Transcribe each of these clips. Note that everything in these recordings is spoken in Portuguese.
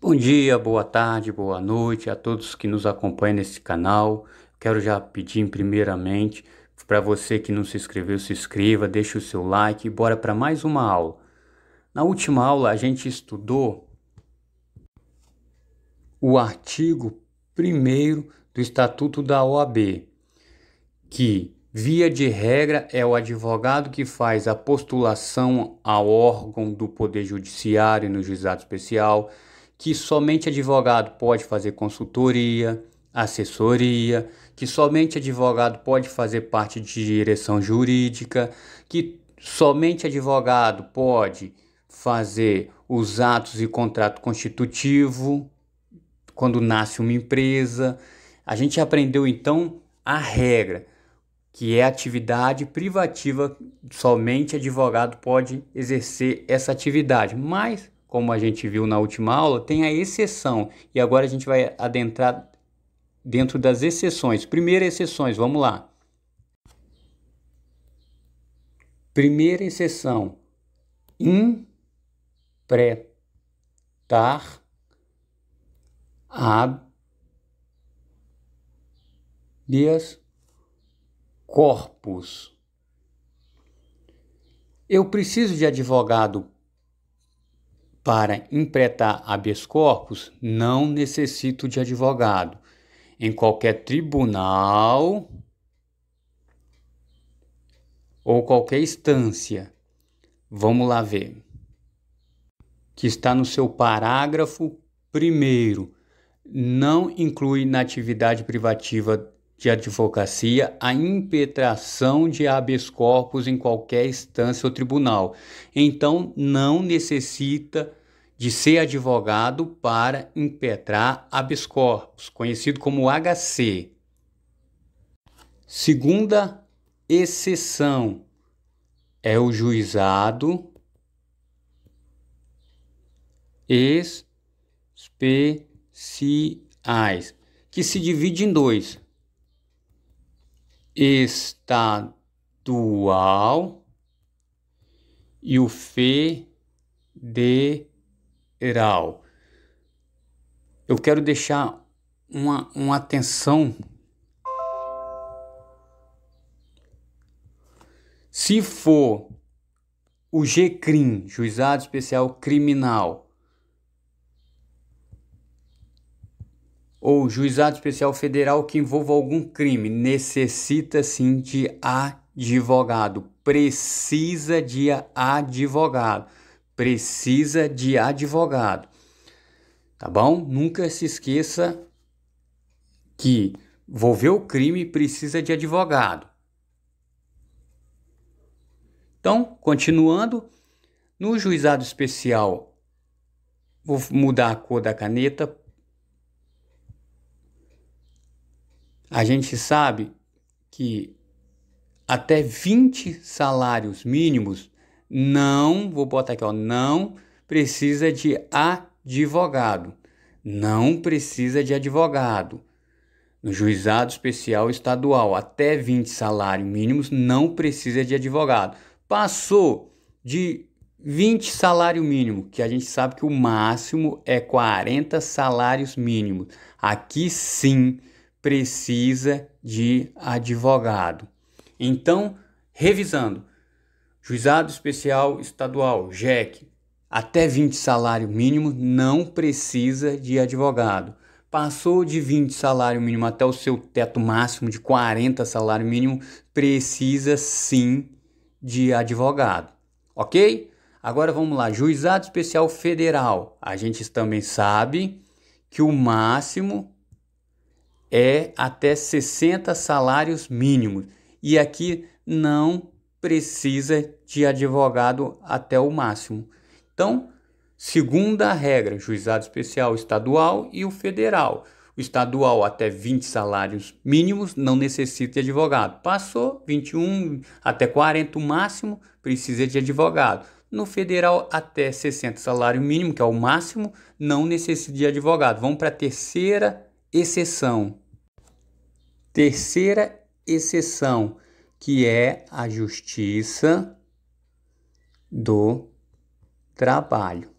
Bom dia, boa tarde, boa noite a todos que nos acompanham nesse canal. Quero já pedir primeiramente para você que não se inscreveu, se inscreva, deixe o seu like e bora para mais uma aula. Na última aula a gente estudou o artigo 1º do Estatuto da OAB, que via de regra é o advogado que faz a postulação ao órgão do Poder Judiciário no Juizado Especial, que somente advogado pode fazer consultoria, assessoria, que somente advogado pode fazer parte de direção jurídica, que somente advogado pode fazer os atos e contrato constitutivo quando nasce uma empresa. A gente aprendeu então a regra, que é atividade privativa, somente advogado pode exercer essa atividade, mas como a gente viu na última aula, tem a exceção, e agora a gente vai adentrar dentro das exceções. Primeira exceções, vamos lá. Primeira exceção: emprestar habeas corpus. Eu preciso de advogado para emprestar habeas corpus? Não necessito de advogado. Em qualquer tribunal ou qualquer instância. Vamos lá ver. Que está no seu parágrafo 1º. Não inclui na atividade privativa de advocacia a impetração de habeas corpus em qualquer instância ou tribunal. Então, não necessita de ser advogado para impetrar habeas corpus, conhecido como HC. Segunda exceção é o juizado especiais, que se divide em dois: estadual e o federal. Eu quero deixar uma atenção. Se for o GCRIM, Juizado Especial Criminal, ou Juizado Especial Federal que envolva algum crime, necessita sim de advogado. Precisa de advogado. Precisa de advogado. Tá bom? Nunca se esqueça que envolver o crime precisa de advogado. Então, continuando, no juizado especial, vou mudar a cor da caneta. A gente sabe que até 20 salários mínimos não precisa de advogado. Não precisa de advogado. No juizado especial estadual, até 20 salários mínimos não precisa de advogado. Passou de 20 salário mínimo, que a gente sabe que o máximo é 40 salários mínimos. Aqui sim precisa de advogado. Então, revisando: Juizado Especial Estadual, JEC, até 20 salário mínimo não precisa de advogado. Passou de 20 salário mínimo até o seu teto máximo de 40 salário mínimo, precisa sim de advogado, ok? Agora vamos lá, Juizado Especial Federal. A gente também sabe que o máximo é até 60 salários mínimos. E aqui não precisa de advogado até o máximo. Então, segunda regra, juizado especial estadual e o federal. O estadual até 20 salários mínimos não necessita de advogado. Passou 21 até 40 o máximo, precisa de advogado. No federal até 60 salário mínimo, que é o máximo, não necessita de advogado. Vamos para a terceira exceção. Terceira exceção, que é a Justiça do Trabalho.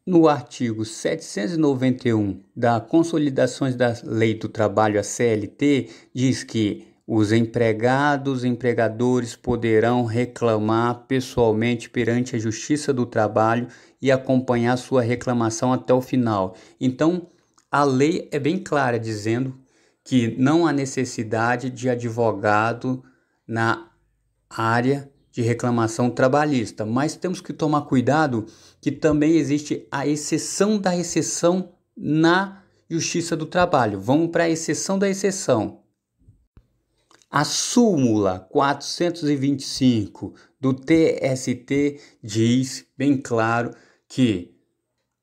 No artigo 791 da Consolidações da Lei do Trabalho, a CLT, diz que os empregados e empregadores poderão reclamar pessoalmente perante a Justiça do Trabalho e acompanhar sua reclamação até o final. Então, a lei é bem clara, dizendo que não há necessidade de advogado na área de reclamação trabalhista, mas temos que tomar cuidado que também existe a exceção da exceção na Justiça do Trabalho. Vamos para a exceção da exceção. A súmula 425 do TST diz bem claro que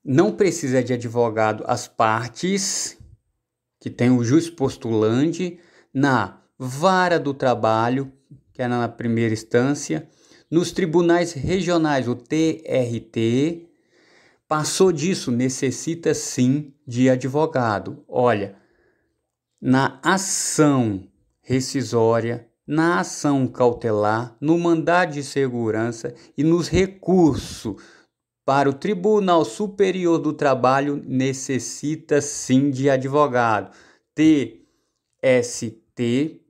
não precisa de advogado as partes, que tem o jus postulante, na vara do trabalho, que é na primeira instância, nos tribunais regionais, o TRT, passou disso, necessita sim de advogado. Olha, na ação rescisória, na ação cautelar, no mandado de segurança e nos recursos para o Tribunal Superior do Trabalho, necessita sim de advogado. TST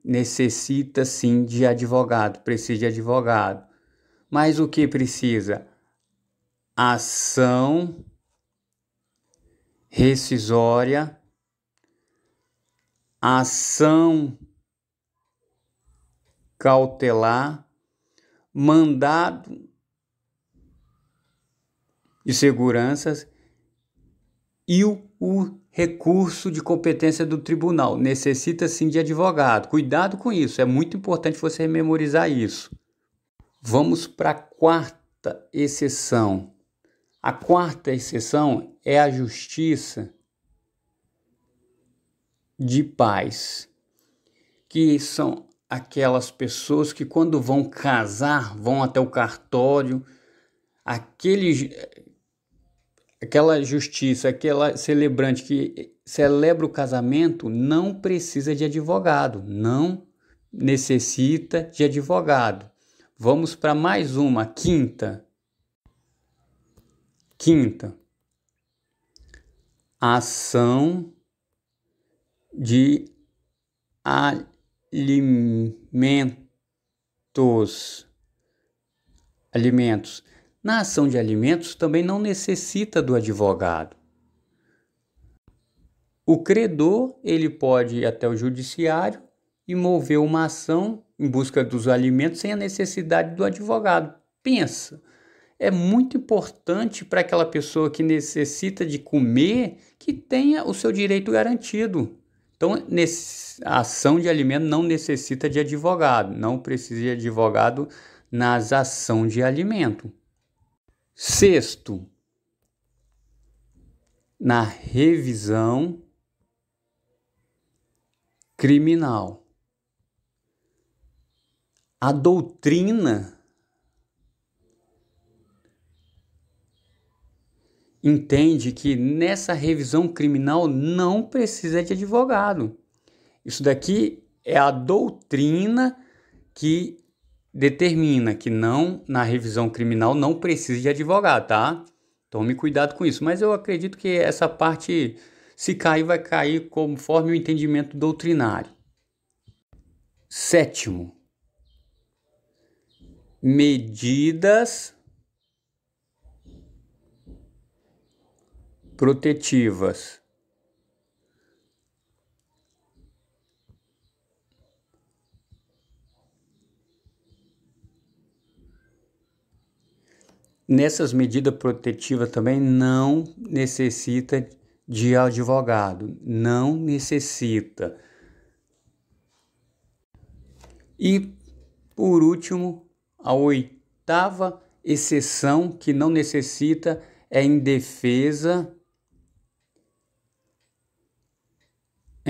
necessita sim de advogado, precisa de advogado. Mas o que precisa? Ação rescisória, ação cautelar, mandado de seguranças e o recurso de competência do tribunal. Necessita sim de advogado. Cuidado com isso, é muito importante você memorizar isso. Vamos para a quarta exceção. A quarta exceção é a justiça de paz, que são aquelas pessoas que quando vão casar, vão até o cartório, aquela justiça, aquela celebrante que celebra o casamento não precisa de advogado, não necessita de advogado. Vamos para mais uma, quinta. Ação de alimentos. Na ação de alimentos também não necessita do advogado. O credor, ele pode ir até o judiciário e mover uma ação em busca dos alimentos sem a necessidade do advogado. Pensa, é muito importante para aquela pessoa que necessita de comer que tenha o seu direito garantido. Então, a ação de alimento não necessita de advogado, não precisa de advogado nas ações de alimento. Sexto, na revisão criminal. A doutrina entende que nessa revisão criminal não precisa de advogado. Isso daqui é a doutrina que determina que não, na revisão criminal não precisa de advogado, tá? Tome cuidado com isso. Mas eu acredito que essa parte, se cair, vai cair conforme o entendimento doutrinário. Sétimo, medidas protetivas. Nessas medidas protetivas também não necessita de advogado, não necessita. E, por último, a oitava exceção que não necessita é em defesa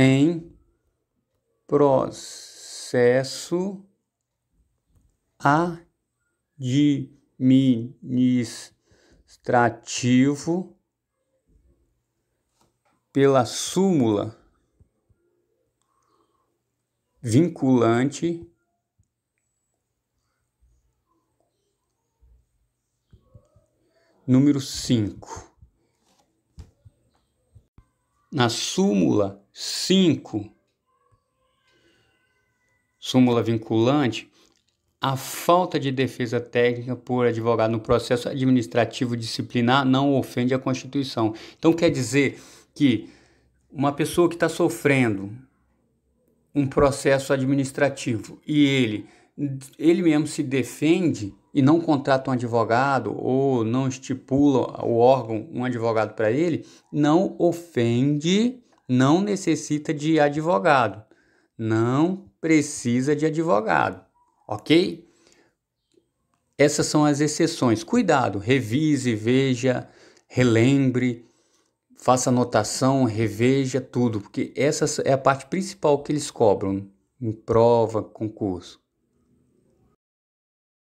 em processo administrativo pela súmula vinculante número 5. na súmula 5, súmula vinculante, a falta de defesa técnica por advogado no processo administrativo disciplinar não ofende a Constituição. Então quer dizer que uma pessoa que está sofrendo um processo administrativo e ele mesmo se defende e não contrata um advogado ou não estipula o órgão um advogado para ele, não ofende, não necessita de advogado, não precisa de advogado, ok? Essas são as exceções. Cuidado, revise, veja, relembre, faça anotação, reveja tudo, porque essa é a parte principal que eles cobram em prova, concurso.